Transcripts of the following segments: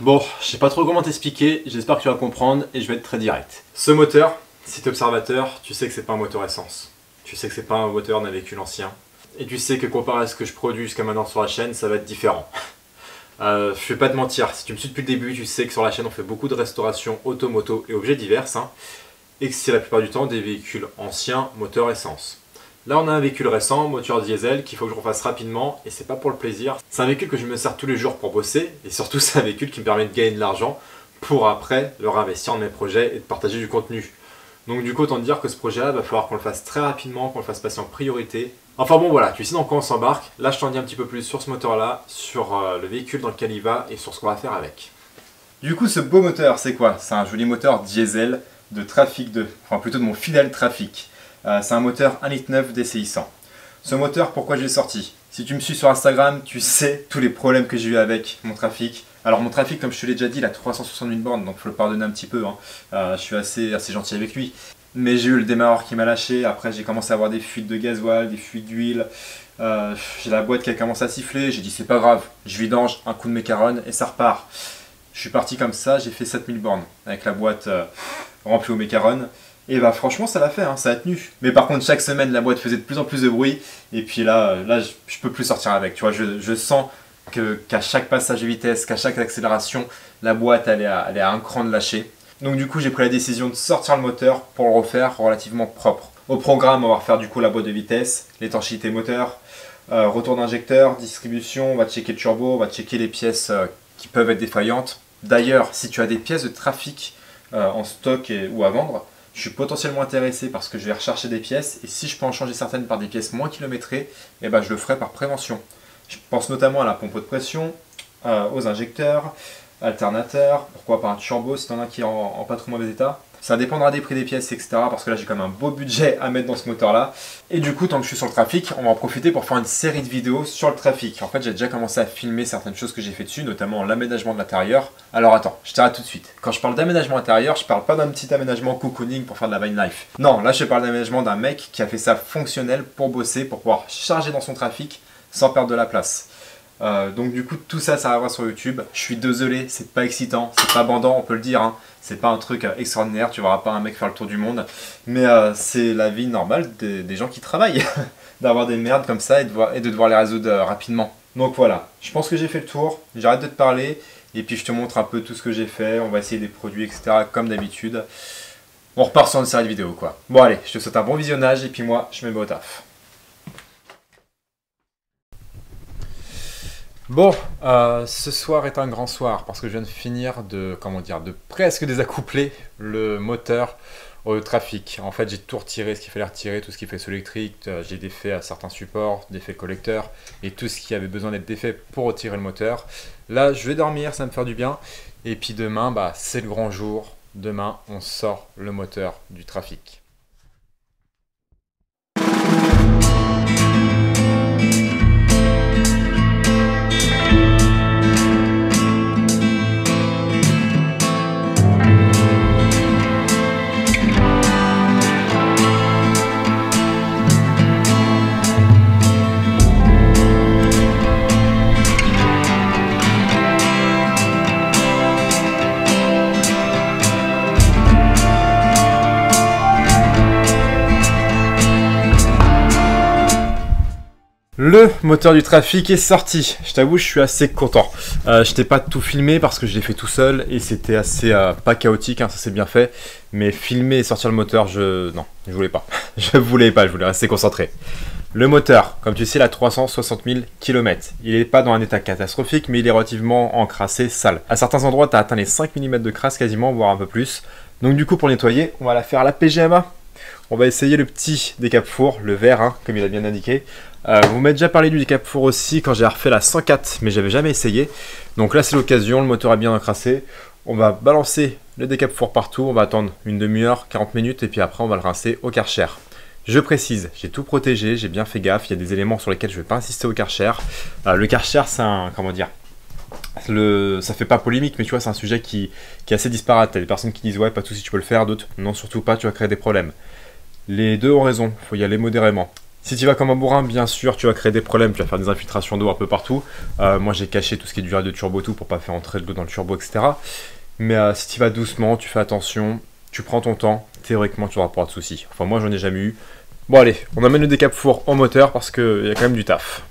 Bon, je sais pas trop comment t'expliquer, j'espère que tu vas comprendre et je vais être très direct. Ce moteur, si tu es observateur, tu sais que c'est pas un moteur essence. Tu sais que c'est pas un moteur d'un véhicule ancien. Et tu sais que comparé à ce que je produis jusqu'à maintenant sur la chaîne, ça va être différent. Je vais pas te mentir, si tu me suis depuis le début, tu sais que sur la chaîne on fait beaucoup de restauration auto-moto et objets divers, et que c'est la plupart du temps des véhicules anciens, moteur essence. Là on a un véhicule récent, moteur diesel, qu'il faut que je refasse rapidement, et c'est pas pour le plaisir. C'est un véhicule que je me sers tous les jours pour bosser, et surtout c'est un véhicule qui me permet de gagner de l'argent pour après le réinvestir dans mes projets et de partager du contenu. Donc du coup autant dire que ce projet-là, va falloir qu'on le fasse très rapidement, qu'on le fasse passer en priorité. Enfin bon voilà, tu sais dans quoi on s'embarque. Là je t'en dis un petit peu plus sur ce moteur-là, sur le véhicule dans lequel il va et sur ce qu'on va faire avec. Du coup ce beau moteur c'est quoi? C'est un joli moteur diesel de Trafic 2, enfin plutôt de mon fidèle Trafic. C'est un moteur 1,9 litre DCI 100. Ce moteur, pourquoi je l'ai sorti? Si tu me suis sur Instagram, tu sais tous les problèmes que j'ai eu avec mon Trafic. Alors mon Trafic, comme je te l'ai déjà dit, il a 361 bornes, donc il faut le pardonner un petit peu. Je suis assez gentil avec lui. Mais j'ai eu le démarreur qui m'a lâché, après j'ai commencé à avoir des fuites de gasoil, des fuites d'huile. J'ai la boîte qui a commencé à siffler, j'ai dit c'est pas grave, je vidange, un coup de mécaronne et ça repart. Je suis parti comme ça, j'ai fait 7000 bornes avec la boîte remplie au mécaronne. Et bah franchement ça l'a fait, ça a tenu. Mais par contre chaque semaine la boîte faisait de plus en plus de bruit. Et puis là je peux plus sortir avec. Tu vois, je sens qu'à chaque passage de vitesse, qu'à chaque accélération, la boîte elle est à un cran de lâcher. Donc du coup j'ai pris la décision de sortir le moteur pour le refaire relativement propre. Au programme on va refaire du coup la boîte de vitesse, l'étanchéité moteur, retour d'injecteur, distribution, on va checker le turbo, on va checker les pièces qui peuvent être défaillantes. D'ailleurs si tu as des pièces de Trafic en stock ou à vendre, je suis potentiellement intéressé parce que je vais rechercher des pièces et si je peux en changer certaines par des pièces moins kilométrées, eh ben je le ferai par prévention. Je pense notamment à la pompe de pression, aux injecteurs, alternateurs, pourquoi pas un turbo si tu en as qui est en pas trop mauvais état. Ça dépendra des prix des pièces, etc. Parce que là j'ai quand même un beau budget à mettre dans ce moteur là. Et du coup tant que je suis sur le Trafic, on va en profiter pour faire une série de vidéos sur le Trafic. En fait j'ai déjà commencé à filmer certaines choses que j'ai fait dessus, notamment l'aménagement de l'intérieur. Alors attends, je t'arrête tout de suite. Quand je parle d'aménagement intérieur, je parle pas d'un petit aménagement cocooning pour faire de la van life. Non, là je parle d'aménagement d'un mec qui a fait ça fonctionnel pour bosser, pour pouvoir charger dans son Trafic sans perdre de la place. Donc du coup tout ça arrivera sur YouTube. Je suis désolé, c'est pas excitant, c'est pas bandant, on peut le dire, c'est pas un truc extraordinaire, tu verras pas un mec faire le tour du monde, mais c'est la vie normale des gens qui travaillent, d'avoir des merdes comme ça et de devoir les résoudre rapidement. Donc voilà, je pense que j'ai fait le tour, j'arrête de te parler et puis je te montre un peu tout ce que j'ai fait, on va essayer des produits etc comme d'habitude. On repart sur une série de vidéos quoi. Bon allez, je te souhaite un bon visionnage et puis moi je me mets au taf. Bon, ce soir est un grand soir parce que je viens de finir de presque désaccoupler le moteur au Trafic. En fait, j'ai tout retiré, ce qu'il fallait retirer, tout ce qui fait électrique, j'ai défait à certains supports, défait collecteur et tout ce qui avait besoin d'être défait pour retirer le moteur. Là, je vais dormir, ça va me faire du bien. Et puis demain, c'est le grand jour. Demain, on sort le moteur du Trafic. Le moteur du Trafic est sorti. Je t'avoue, je suis assez content. Je t'ai pas tout filmé parce que je l'ai fait tout seul et c'était assez pas chaotique, ça s'est bien fait. Mais filmer et sortir le moteur, non, je voulais pas. je voulais rester concentré. Le moteur, comme tu sais, il a 360 000 km. Il n'est pas dans un état catastrophique, mais il est relativement encrassé, sale. À certains endroits, tu as atteint les 5 mm de crasse quasiment, voire un peu plus. Donc du coup, pour nettoyer, on va la faire à la PGMA. On va essayer le petit décape-four, le vert, comme il a bien indiqué. Vous m'avez déjà parlé du décape-four aussi quand j'ai refait la 104, mais j'avais jamais essayé. Donc là, c'est l'occasion, le moteur est bien encrassé. On va balancer le décape-four partout, on va attendre une demi-heure, 40 minutes, et puis après, on va le rincer au Karcher. Je précise, j'ai tout protégé, j'ai bien fait gaffe, il y a des éléments sur lesquels je ne vais pas insister au Karcher. Le Karcher, c'est un, ça fait pas polémique, mais tu vois, c'est un sujet qui est assez disparate. T'as des personnes qui disent ouais, pas de soucis, tu peux le faire, d'autres non, surtout pas, tu vas créer des problèmes. Les deux ont raison, il faut y aller modérément. Si tu vas comme un bourrin, bien sûr, tu vas créer des problèmes, tu vas faire des infiltrations d'eau un peu partout. Moi, j'ai caché tout ce qui est durée de turbo tout pour pas faire entrer de l'eau dans le turbo, etc. Mais si tu vas doucement, tu fais attention, tu prends ton temps, théoriquement, tu n'auras pas de soucis. Enfin, moi, j'en ai jamais eu. Bon, allez, on amène le décap four au moteur parce qu'il y a quand même du taf.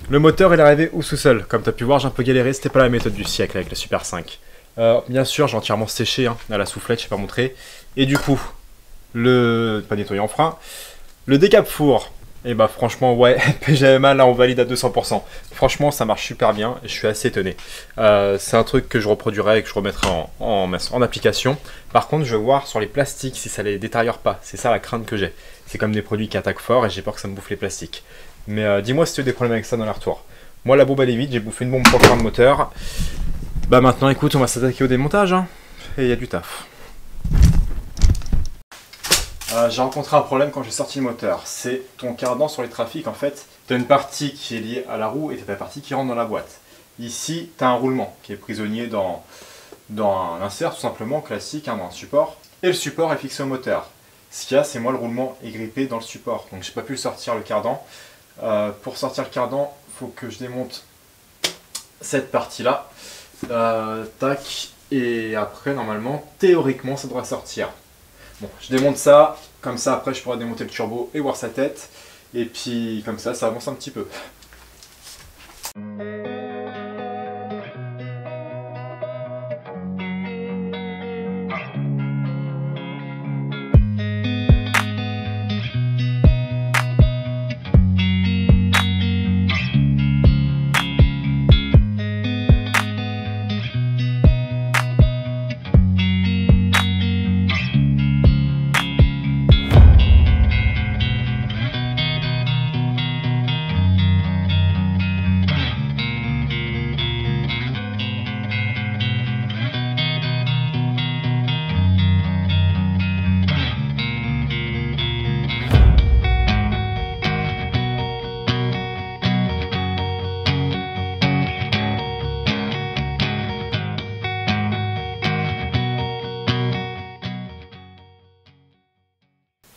Le moteur il est arrivé au sous-sol, comme tu as pu voir j'ai un peu galéré, c'était pas la méthode du siècle avec la Super 5. Bien sûr j'ai entièrement séché hein, à la soufflette, je sais pas montrer. Et du coup, pas nettoyé en frein, le décap four, et bah franchement ouais, PGMA là on valide à 200%. Franchement ça marche super bien et je suis assez étonné. C'est un truc que je reproduirai et que je remettrai en application. Par contre je vais voir sur les plastiques si ça les détériore pas, c'est ça la crainte que j'ai. C'est comme des produits qui attaquent fort et j'ai peur que ça me bouffe les plastiques. Mais dis-moi si tu as des problèmes avec ça dans les retours. Moi la bombe elle est vide, j'ai bouffé une bombe pour faire le moteur. Bah maintenant écoute, on va s'attaquer au démontage hein. Et il y a du taf. J'ai rencontré un problème quand j'ai sorti le moteur. C'est ton cardan sur les trafics en fait. Tu as une partie qui est liée à la roue et tu as la partie qui rentre dans la boîte. Ici tu as un roulement qui est prisonnier dans un insert tout simplement classique, hein, dans un support. Et le support est fixé au moteur. Ce qu'il y a, c'est moi le roulement est grippé dans le support. Donc j'ai pas pu sortir le cardan. Pour sortir le cardan, il faut que je démonte cette partie-là. Tac. Et après, normalement, théoriquement, ça devrait sortir. Bon, je démonte ça. Comme ça, après, je pourrai démonter le turbo et voir sa tête. Et puis, comme ça avance un petit peu.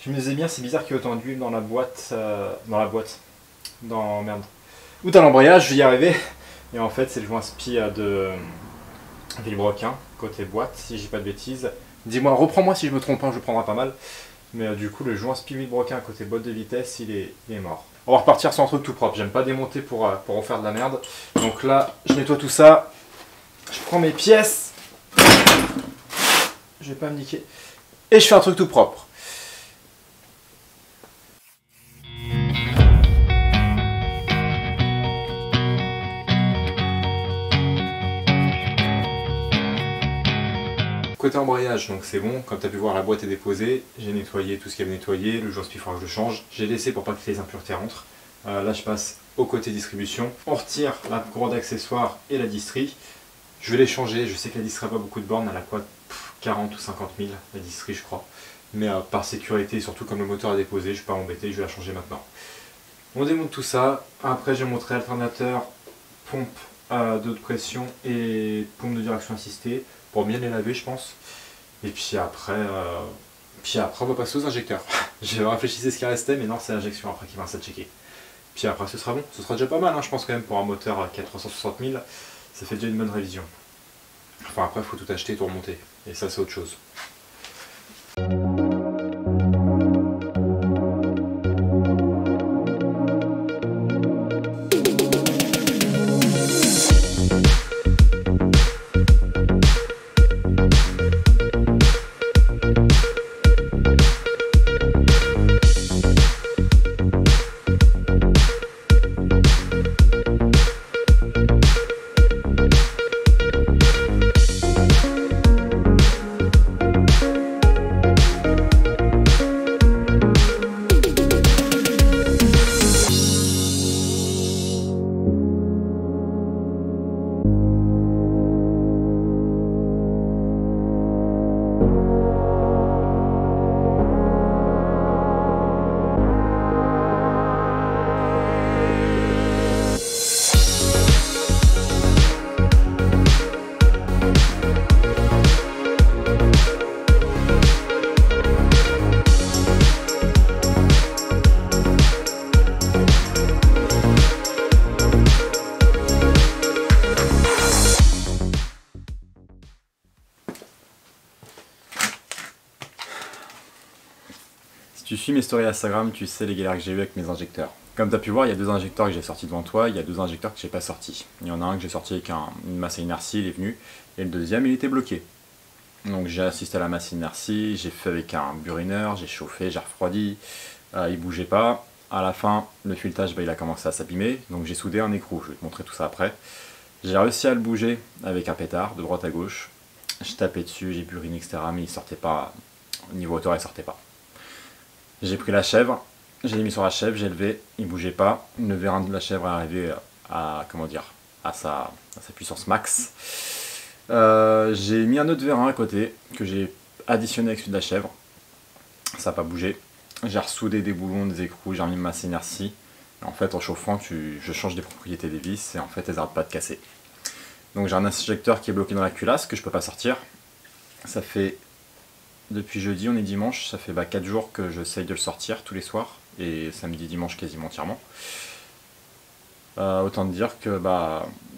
Je me disais bien, c'est bizarre qu'il y ait autant d'huile dans la boîte. Merde. Où t'as l'embrayage, je vais y arriver. Et en fait, c'est le joint spi de Villebrequin, côté boîte, si j'ai pas de bêtises. Dis-moi, reprends-moi si je me trompe, hein, je prendrai pas mal. Mais du coup, le joint spi Villebrequin, côté boîte de vitesse, il est mort. On va repartir sur un truc tout propre. J'aime pas démonter pour refaire de la merde. Donc là, je nettoie tout ça. Je prends mes pièces. Je vais pas me niquer. Et je fais un truc tout propre. Côté embrayage, donc c'est bon, comme tu as pu voir la boîte est déposée, j'ai nettoyé tout ce qu'il y avait nettoyé, le joint spi il faudra que je le change, j'ai laissé pour pas que les impuretés rentrent. Là je passe au côté distribution, on retire la courroie d'accessoires et la distrie, je vais les changer, je sais que la distrie n'a pas beaucoup de bornes, elle a quoi 40 ou 50 000 la distrie je crois, mais par sécurité, surtout comme le moteur est déposé, je ne vais pas m'embêter, je vais la changer maintenant. On démonte tout ça, après je vais montrer alternateur, pompe de pression et pompe de direction assistée, pour bien les laver je pense. Et puis après, on va passer aux injecteurs. J'ai réfléchi ce qui restait, mais non, c'est l'injection après qui va à checker. Puis après, ce sera bon. Ce sera déjà pas mal, hein, je pense quand même, pour un moteur qui a 360 000. Ça fait déjà une bonne révision. Enfin, après, il faut tout acheter et tout remonter. Et ça, c'est autre chose. Si tu suis mes stories Instagram, tu sais les galères que j'ai eues avec mes injecteurs. Comme tu as pu voir, il y a deux injecteurs que j'ai sortis devant toi, il y a deux injecteurs que j'ai pas sortis. Il y en a un que j'ai sorti avec une masse à inertie, il est venu, et le deuxième il était bloqué. Donc j'ai assisté à la masse inertie, j'ai fait avec un burineur, j'ai chauffé, j'ai refroidi, il bougeait pas. À la fin, le filetage il a commencé à s'abîmer, donc j'ai soudé un écrou, je vais te montrer tout ça après. J'ai réussi à le bouger avec un pétard de droite à gauche. Je tapais dessus, j'ai buriné, etc. Mais il sortait pas, au niveau hauteur il sortait pas. J'ai pris la chèvre, j'ai mis sur la chèvre, j'ai levé, il bougeait pas. Le vérin de la chèvre est arrivé à, comment dire, à sa puissance max. J'ai mis un autre vérin à côté que j'ai additionné avec celui de la chèvre. Ça n'a pas bougé. J'ai ressoudé des boulons, des écrous, j'ai remis ma masse inertie. En fait, en chauffant, je change des propriétés des vis et en fait, elles n'arrêtent pas de casser. Donc j'ai un injecteur qui est bloqué dans la culasse que je peux pas sortir. Ça fait, depuis jeudi, on est dimanche, ça fait 4 jours que j'essaye de le sortir tous les soirs. Et samedi, dimanche quasiment entièrement. Autant dire que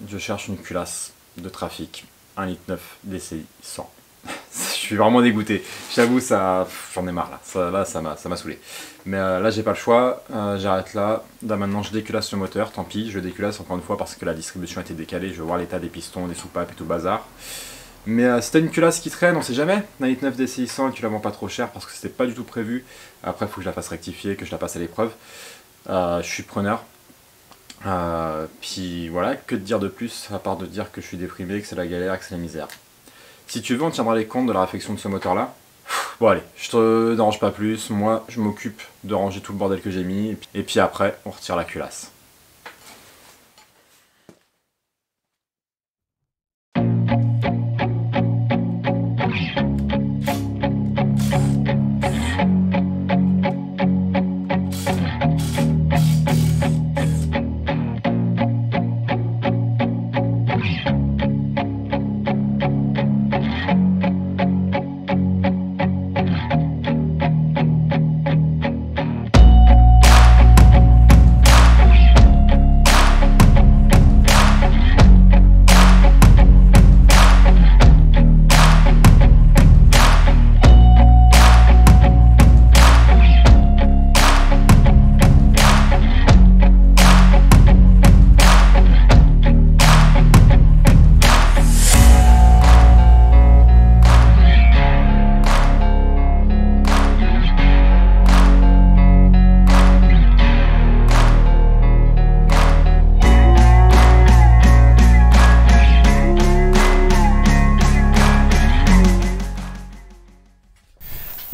je cherche une culasse de trafic 1,9 litre DCI 100. Je suis vraiment dégoûté. J'avoue, j'en ai marre là. Ça m'a saoulé. Mais là, j'ai pas le choix. J'arrête là. Là, maintenant, je déculasse le moteur. Tant pis, je déculasse encore une fois parce que la distribution a été décalée. Je veux voir l'état des pistons, des soupapes et tout le bazar. Mais si t'as une culasse qui traîne, on sait jamais. 1,9 litre DCI 100 et tu la vends pas trop cher parce que c'était pas du tout prévu. Après, il faut que je la fasse rectifier, que je la passe à l'épreuve. Je suis preneur. Puis voilà, que te dire de plus à part de dire que je suis déprimé, que c'est la galère, que c'est la misère. Si tu veux, on tiendra les comptes de la réfection de ce moteur là. Bon allez, je te dérange pas plus, moi je m'occupe de ranger tout le bordel que j'ai mis, et puis après on retire la culasse.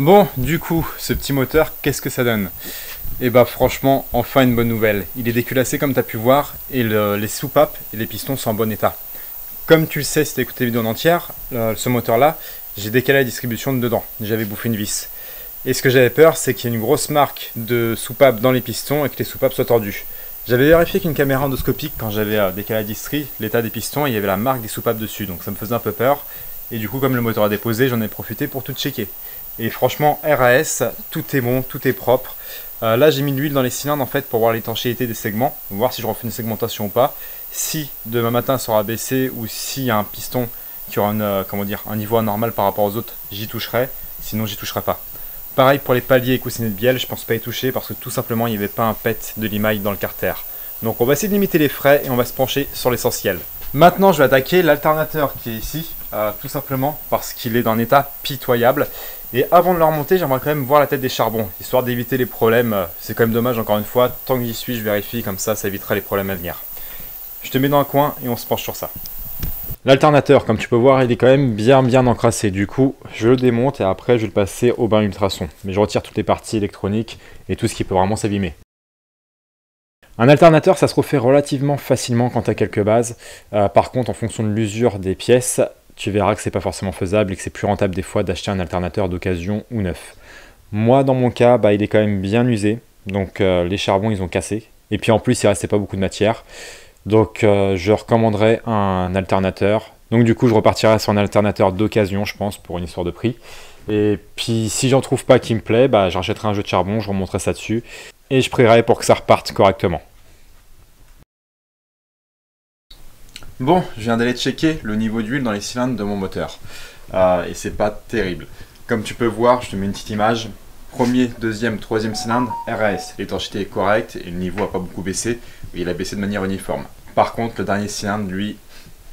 Bon, du coup, ce petit moteur, qu'est-ce que ça donne? Et bah franchement, enfin une bonne nouvelle. Il est déculassé comme tu as pu voir, et les soupapes et les pistons sont en bon état. Comme tu le sais si tu as écouté la vidéo en entière, ce moteur-là, j'ai décalé la distribution de dedans. J'avais bouffé une vis. Et ce que j'avais peur, c'est qu'il y ait une grosse marque de soupapes dans les pistons et que les soupapes soient tordues. J'avais vérifié avec une caméra endoscopique quand j'avais décalé la distri, l'état des pistons, et il y avait la marque des soupapes dessus, donc ça me faisait un peu peur. Et du coup, comme le moteur a déposé, j'en ai profité pour tout checker. Et franchement, RAS, tout est bon, tout est propre. Là, j'ai mis de l'huile dans les cylindres en fait pour voir l'étanchéité des segments, voir si je refais une segmentation ou pas. Si demain matin ça sera baissé ou s'il y a un piston qui aura un niveau anormal par rapport aux autres, j'y toucherai. Sinon, j'y toucherai pas. Pareil pour les paliers et coussinets de bielle, je pense pas y toucher parce que tout simplement, il n'y avait pas un pet de limaille dans le carter. Donc, on va essayer de limiter les frais et on va se pencher sur l'essentiel. Maintenant, je vais attaquer l'alternateur qui est ici, tout simplement parce qu'il est dans un état pitoyable. Et avant de le remonter, j'aimerais quand même voir la tête des charbons, histoire d'éviter les problèmes. C'est quand même dommage, encore une fois, tant que j'y suis, je vérifie, comme ça évitera les problèmes à venir. Je te mets dans un coin et on se penche sur ça. L'alternateur, comme tu peux voir, il est quand même bien encrassé. Du coup, je le démonte et après, je vais le passer au bain ultrason. Mais je retire toutes les parties électroniques et tout ce qui peut vraiment s'abîmer. Un alternateur, ça se refait relativement facilement quand tu as quelques bases. Par contre, en fonction de l'usure des pièces, tu verras que c'est pas forcément faisable et que c'est plus rentable des fois d'acheter un alternateur d'occasion ou neuf. Moi, dans mon cas, il est quand même bien usé. Donc, les charbons, ils ont cassé. Et puis en plus, il restait pas beaucoup de matière. Donc, je recommanderais un alternateur. Donc, du coup, je repartirai sur un alternateur d'occasion, je pense, pour une histoire de prix. Et puis, si j'en trouve pas qui me plaît, je rachèterai un jeu de charbon, je remonterai ça dessus. Et je prierai pour que ça reparte correctement. Bon, je viens d'aller checker le niveau d'huile dans les cylindres de mon moteur. Et c'est pas terrible. Comme tu peux voir, je te mets une petite image. Premier, deuxième, troisième cylindre, RAS. L'étanchéité est correcte et le niveau n'a pas beaucoup baissé. Il a baissé de manière uniforme. Par contre, le dernier cylindre, lui,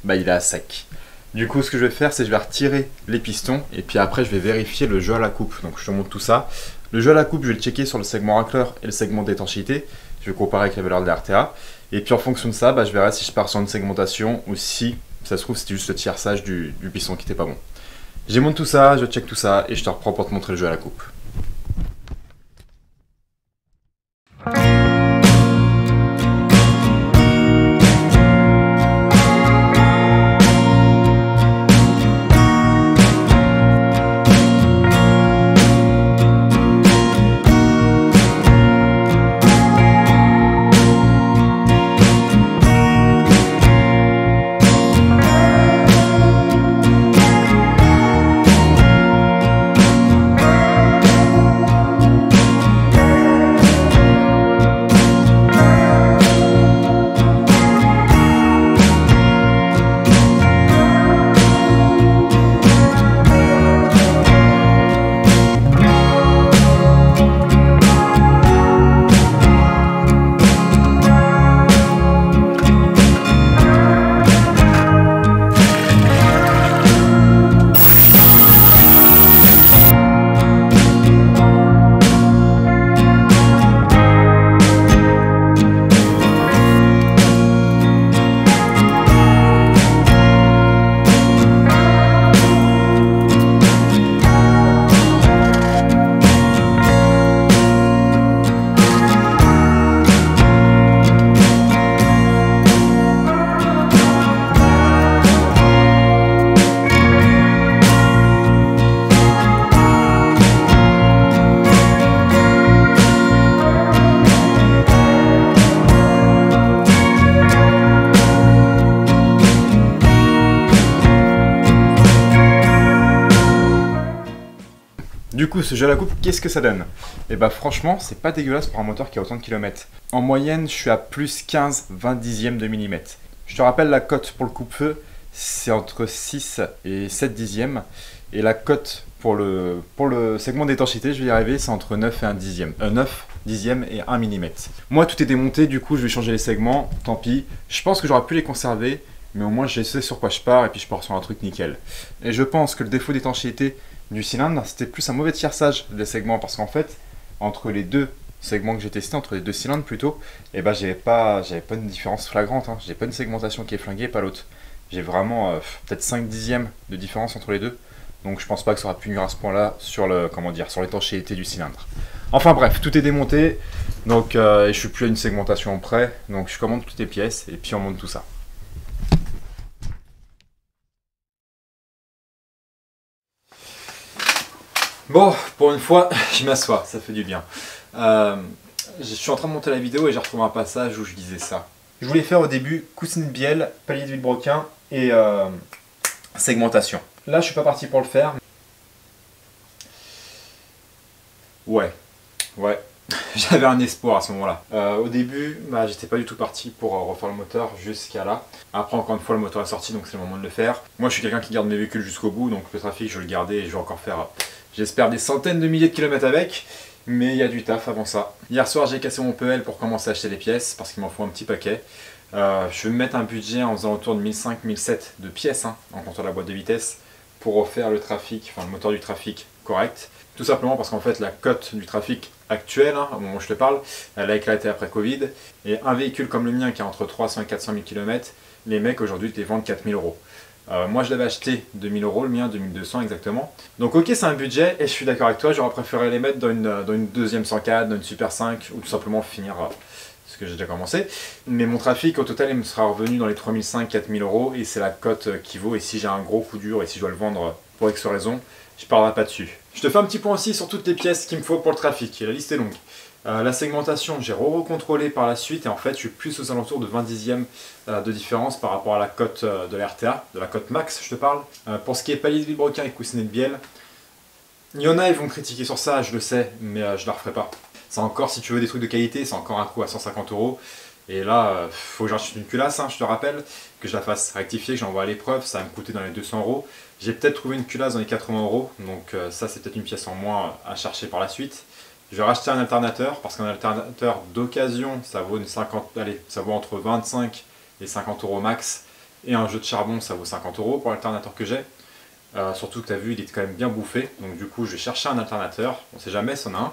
il est à sec. Du coup, ce que je vais faire, c'est que je vais retirer les pistons et puis après, je vais vérifier le jeu à la coupe. Donc, je te montre tout ça. Le jeu à la coupe, je vais le checker sur le segment racleur et le segment d'étanchéité. Je vais comparer avec la valeur de la RTA. Et puis, en fonction de ça, je verrai si je pars sur une segmentation ou si, ça se trouve, c'était juste le tierçage du piston qui n'était pas bon. Je démonte tout ça, je check tout ça et je te reprends pour te montrer le jeu à la coupe. Du coup, ce jeu à la coupe, qu'est-ce que ça donne? Et franchement, c'est pas dégueulasse pour un moteur qui a autant de kilomètres. En moyenne, je suis à plus 15-20 dixièmes de millimètre. Je te rappelle, la cote pour le coupe-feu, c'est entre 6 et 7 dixièmes. Et la cote pour le segment d'étanchéité, je vais y arriver, c'est entre 9 et 1 dixième. 9 dixièmes et 1 mm. Moi, tout est démonté, du coup, je vais changer les segments, tant pis. Je pense que j'aurais pu les conserver, mais au moins, je sais sur quoi je pars et puis je pars sur un truc nickel. Et je pense que le défaut d'étanchéité du cylindre, c'était plus un mauvais tierçage des segments parce qu'en fait, entre les deux segments que j'ai testés, entre les deux cylindres plutôt, j'avais pas une différence flagrante. J'ai pas une segmentation qui est flinguée, pas l'autre. J'ai vraiment peut-être 5 dixièmes de différence entre les deux. Donc je pense pas que ça aura pu nuire à ce point-là sur l'étanchéité du cylindre. Enfin bref, tout est démonté. Donc et je suis plus à une segmentation près. Donc je commande toutes les pièces et puis on monte tout ça. Bon, pour une fois, je m'assois, ça fait du bien. Je suis en train de monter la vidéo et j'ai retrouvé un passage où je disais ça. Je voulais faire au début coussin de bielle, palier d'huile broquin et segmentation. Là, je suis pas parti pour le faire. Ouais. J'avais un espoir à ce moment-là. Au début, j'étais pas du tout parti pour refaire le moteur jusqu'à là. Après, encore une fois, le moteur est sorti, donc c'est le moment de le faire. Moi, je suis quelqu'un qui garde mes véhicules jusqu'au bout, donc le trafic, je vais le garder et je vais encore faire, j'espère, des centaines de milliers de kilomètres avec. Mais il y a du taf avant ça. Hier soir, j'ai cassé mon PL pour commencer à acheter les pièces, parce qu'il m'en faut un petit paquet. Je vais me mettre un budget en faisant autour de 1500-1700 de pièces, en comptant la boîte de vitesse, pour refaire le trafic, enfin le moteur du trafic correct. Tout simplement parce qu'en fait la cote du trafic actuel, au moment où je te parle, elle a éclaté après Covid. Et un véhicule comme le mien qui a entre 300 et 400 000 km, les mecs aujourd'hui te les vendent 4000 euros. Moi je l'avais acheté 2000 euros, le mien 2200 exactement. Donc ok, c'est un budget et je suis d'accord avec toi, j'aurais préféré les mettre dans une deuxième 104, dans une Super 5 ou tout simplement finir ce que j'ai déjà commencé. Mais mon trafic au total il me sera revenu dans les 3500-4000 euros et c'est la cote qui vaut. Et si j'ai un gros coup dur et si je dois le vendre pour X raison, je ne parlerai pas dessus. Je te fais un petit point aussi sur toutes les pièces qu'il me faut pour le trafic, et la liste est longue. La segmentation, j'ai recontrôlé par la suite, et en fait, je suis plus aux alentours de 20 dixièmes de différence par rapport à la cote de la RTA, de la cote max, je te parle. Pour ce qui est palier de vilebrequin et coussinet de bielle, il y en a, ils vont me critiquer sur ça, je le sais, mais je ne la referai pas. C'est encore, si tu veux des trucs de qualité, c'est encore un coût à 150 euros. Et là, faut que j'achète une culasse, je te rappelle, que je la fasse rectifier, que j'envoie à l'épreuve, ça va me coûter dans les 200 euros. J'ai peut-être trouvé une culasse dans les 80 euros, donc ça c'est peut-être une pièce en moins à chercher par la suite. Je vais racheter un alternateur, parce qu'un alternateur d'occasion, ça vaut ça vaut entre 25 et 50 euros max. Et un jeu de charbon, ça vaut 50 euros pour l'alternateur que j'ai. Surtout que tu as vu, il est quand même bien bouffé, donc du coup je vais chercher un alternateur, on sait jamais si on a un.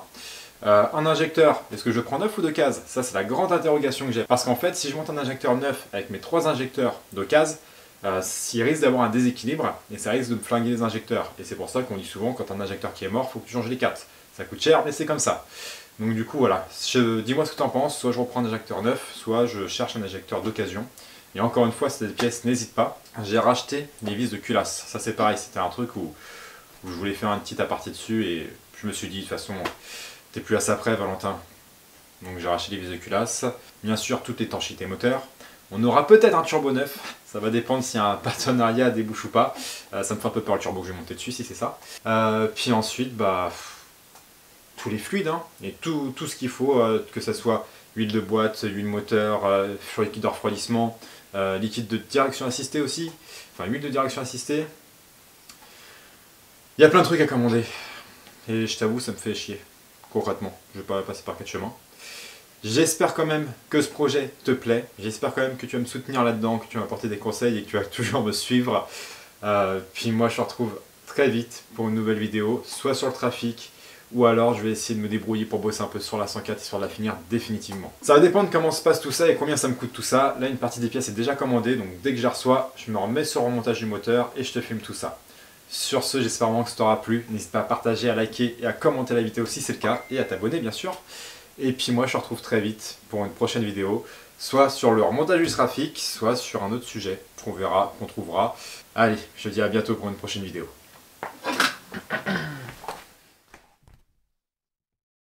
Un injecteur, est-ce que je prends neuf ou d'occasion? Ça c'est la grande interrogation que j'ai. Parce qu'en fait, si je monte un injecteur neuf avec mes 3 injecteurs d'occasion, il risque d'avoir un déséquilibre et ça risque de me flinguer les injecteurs. Et c'est pour ça qu'on dit souvent, quand un injecteur qui est mort, il faut que tu changes les 4. Ça coûte cher, mais c'est comme ça. Donc du coup, voilà. Dis-moi ce que tu en penses. Soit je reprends un injecteur neuf, soit je cherche un injecteur d'occasion. Et encore une fois, cette pièce, n'hésite pas. J'ai racheté des vis de culasse. Ça c'est pareil, c'était un truc où je voulais faire un petit aparté dessus et je me suis dit, de toute façon, t'es plus à ça près, Valentin. Donc j'ai racheté des vis de culasse. Bien sûr, toute étanchéité moteur. On aura peut-être un turbo neuf, ça va dépendre si un partenariat débouche ou pas. Ça me fait un peu peur le turbo que je vais monter dessus si c'est ça. Puis ensuite, tous les fluides, et tout ce qu'il faut, que ce soit huile de boîte, huile moteur, liquide de refroidissement, liquide de direction assistée aussi, enfin huile de direction assistée. Il y a plein de trucs à commander. Et je t'avoue, ça me fait chier, concrètement. Je vais pas passer par 4 chemins. J'espère quand même que ce projet te plaît, j'espère quand même que tu vas me soutenir là-dedans, que tu vas m'apporter des conseils et que tu vas toujours me suivre. Puis moi je te retrouve très vite pour une nouvelle vidéo, soit sur le trafic, ou alors je vais essayer de me débrouiller pour bosser un peu sur la 104 histoire de la finir définitivement. Ça va dépendre comment se passe tout ça et combien ça me coûte tout ça. Là une partie des pièces est déjà commandée, donc dès que je les reçois, je me remets sur le remontage du moteur et je te filme tout ça. Sur ce, j'espère vraiment que ça t'aura plu, n'hésite pas à partager, à liker et à commenter la vidéo si c'est le cas, et à t'abonner bien sûr. Et puis moi je te retrouve très vite pour une prochaine vidéo, soit sur le remontage du trafic, soit sur un autre sujet qu'on verra, qu'on trouvera. Allez, je te dis à bientôt pour une prochaine vidéo.